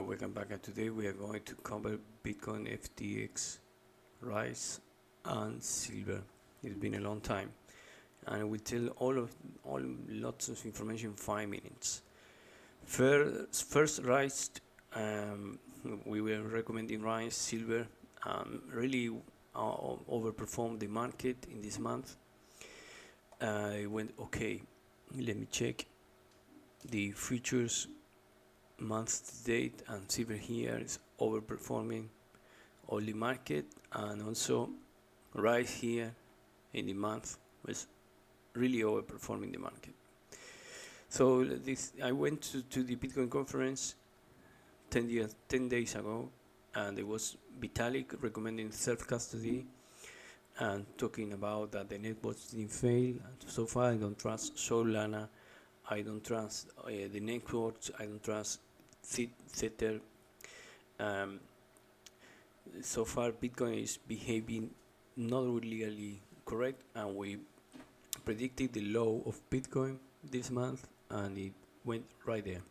Welcome back, and today we are going to cover Bitcoin, FTX, rise, and silver. It's been a long time, and we tell all lots of information in 5 minutes. First rise, we were recommending rise, silver, really overperformed the market in this month. It went okay. Let me check the futures month to date, and silver here is overperforming all the market, and also rise here in the month was really overperforming the market. So I went to the Bitcoin conference 10 days ago, and it was Vitalik recommending self-custody and talking about that the networks didn't fail. So far I don't trust Solana, I don't trust the networks, I don't trust Tether. So far Bitcoin is behaving not really correct, and we predicted the low of Bitcoin this month, and it went right there.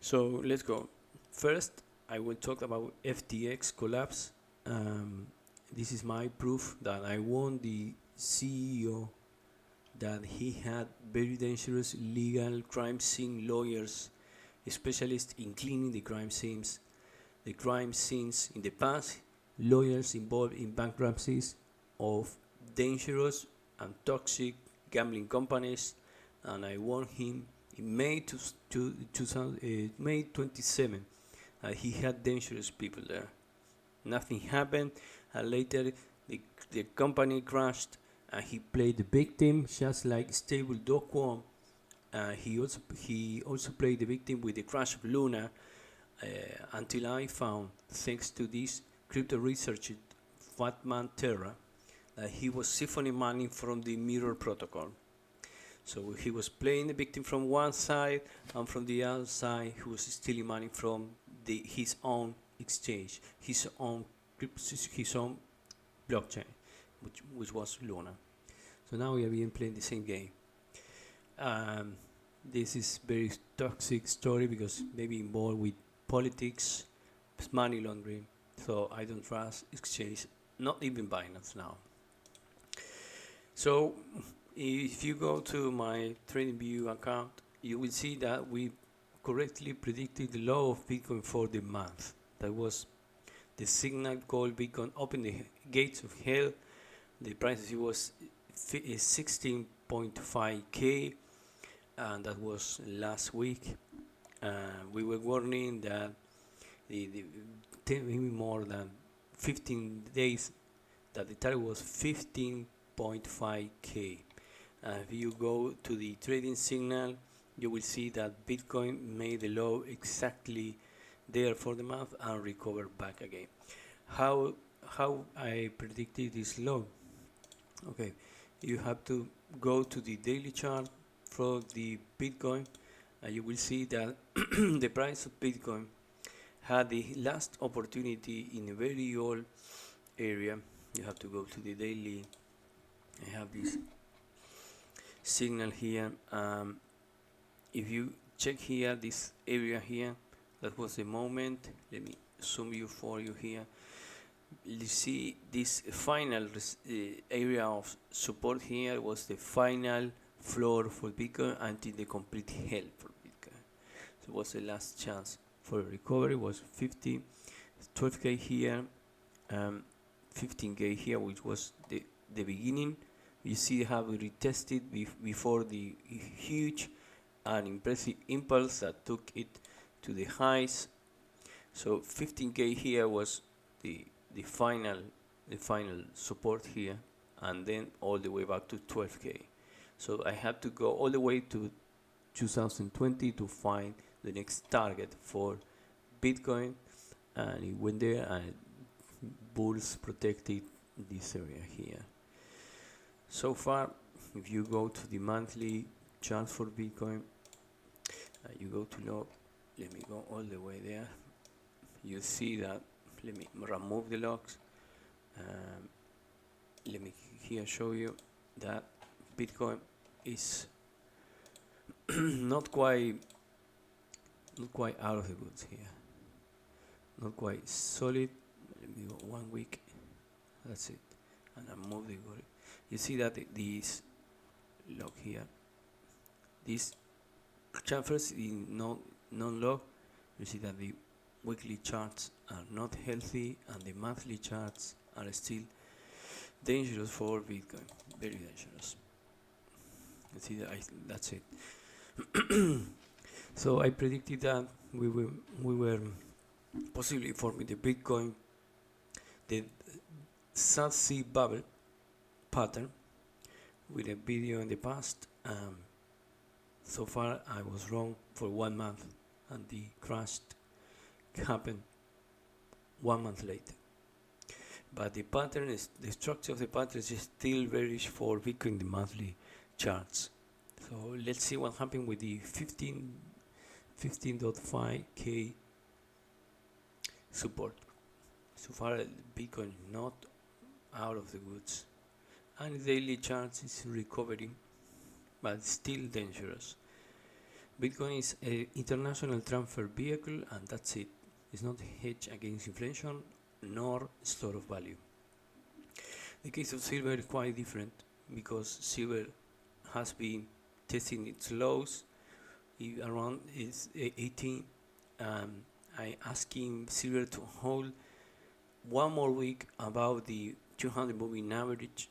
So let's go. First, I will talk about FTX collapse. This is my proof that I warned the CEO that he had very dangerous legal crime scene lawyers, specialists in cleaning the crime scenes in the past, lawyers involved in bankruptcies of dangerous and toxic gambling companies, and I warned him in May 27 that he had dangerous people there. Nothing happened, and later the company crashed, and he played the victim just like Stable.com. He also played the victim with the crash of Luna, until I found, thanks to this crypto researcher Fatman Terra, that he was siphoning money from the Mirror protocol. So he was playing the victim from one side, and from the other side he was stealing money from his own exchange, his own blockchain, which was Luna. So now we are being playing the same game. This is very toxic story because maybe involved with politics, money laundering. So I don't trust exchange, not even Binance now. So if you go to my TradingView account, you will see that we correctly predicted the low of Bitcoin for the month. That was the signal called Bitcoin open the gates of hell. The price was 16.5k, and that was last week. We were warning that maybe more than 15 days that the target was 15.5k. If you go to the trading signal, you will see that Bitcoin made the low exactly there for the month and recovered back again. How I predicted this low? Okay, you have to go to the daily chart for the Bitcoin, and you will see that the price of Bitcoin had the last opportunity in a very old area. You have to go to the daily. I have this signal here. If you check here, this area here, that was the moment. Let me zoom you for you here. You see this final area of support here was the final floor for Bitcoin until the complete hell for Bitcoin. So it was the last chance for a recovery. Was 12k here, 15k here, which was the beginning. You see how we retested before the huge and impressive impulse that took it to the highs. So 15k here was the final support here, and then all the way back to 12k. So I had to go all the way to 2020 to find the next target for Bitcoin, and it went there, and bulls protected this area here. So far, if you go to the monthly chart for Bitcoin, you go to log. Let me go all the way there. You see that. Let me remove the logs. Let me here show you that Bitcoin is not quite not quite out of the woods here, not quite solid. Let me go 1 week. That's it, and I move the gold. You see that this log here, this first in non-log, you see that the weekly charts are not healthy and the monthly charts are still dangerous for Bitcoin, very dangerous. You see that that's it. So I predicted that we were possibly forming the Bitcoin, the South Sea bubble pattern with a video in the past. So far I was wrong for 1 month, and the crash happened 1 month later. But the pattern is, the structure of the pattern is still bearish for Bitcoin, the monthly charts. So let's see what happened with the 15.5k support. So far Bitcoin not out of the woods, and the daily charts is recovering, but still dangerous. Bitcoin is an international transfer vehicle, and that's it. It's not hedge against inflation nor store of value. The case of silver is quite different, because silver has been testing its lows around its 18. I asking silver to hold 1 more week above the 200 moving average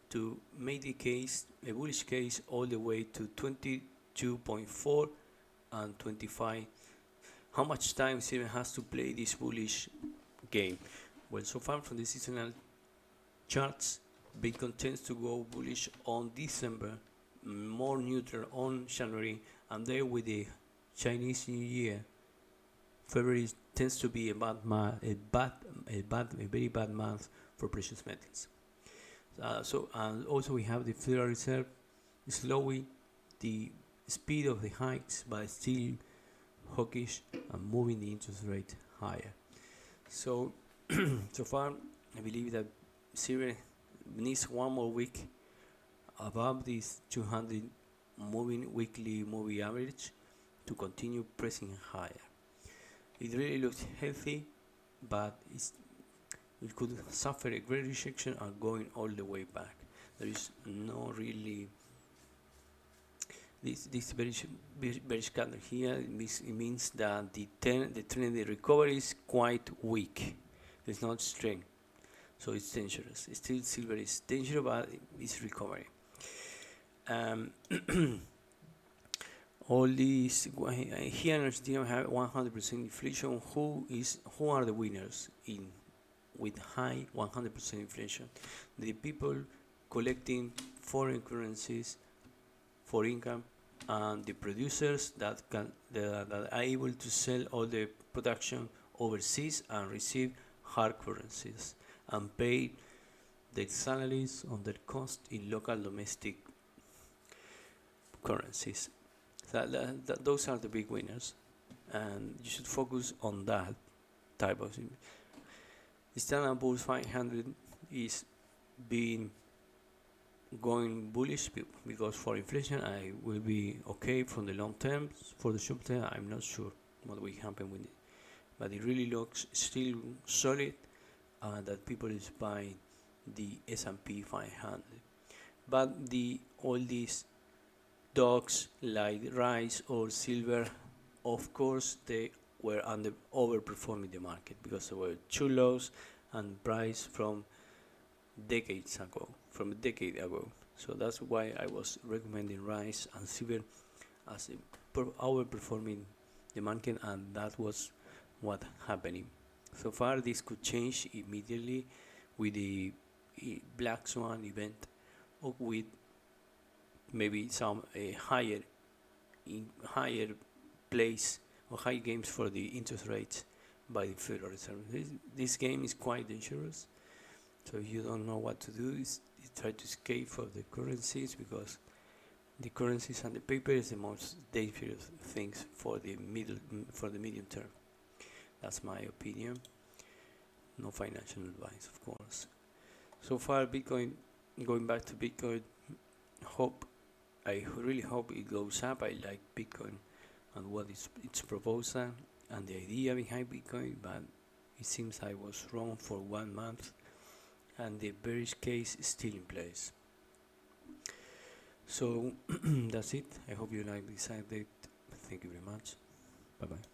to make the case, a bullish case, all the way to 22.4 and 25. How much time silver has to play this bullish game? Well, so far from the seasonal charts, Bitcoin tends to go bullish on December, more neutral on January, and there with the Chinese New Year, February tends to be a very bad month for precious metals. And also we have the Federal Reserve slowing the speed of the hikes, but still hawkish and moving the interest rate higher. So so far I believe that silver needs 1 more week above this 200 weekly moving average to continue pressing higher. It really looks healthy, but it could suffer a great rejection and going all the way back. There is no really this bearish candle here. It means that the trend, the recovery is quite weak. There's not strength, so it's dangerous. Still, silver is dangerous, but it's recovering. All these here in Argentina we have 100% inflation. Who are the winners with high 100% inflation? The people collecting foreign currencies for income, and the producers that are able to sell all the production overseas and receive hard currencies and pay their salaries on their cost in local domestic currencies. Those are the big winners, and you should focus on that type of thing. The Standard & Poor's 500 is being going bullish because for inflation I will be okay from the long term. For the short term I'm not sure what will happen with it, but it really looks still solid, that people is buying the S&P 500. But all these dogs like rice or silver, of course they were overperforming the market because they were too low and price from a decade ago. So that's why I was recommending rice and silver as overperforming the market, and that was what happening. So far this could change immediately with the Black Swan event, or with maybe some higher place or high games for the interest rates by the Federal Reserve. This game is quite dangerous. So if you don't know what to do, you try to escape from the currencies, because the currencies and the paper is the most dangerous things for the medium term. That's my opinion. No financial advice, of course. So far, Bitcoin, going back to Bitcoin, I really hope it goes up. I like Bitcoin and what is its proposal and the idea behind Bitcoin, but it seems I was wrong for 1 month and the bearish case is still in place. So that's it. I hope you like this update. Thank you very much. Bye bye.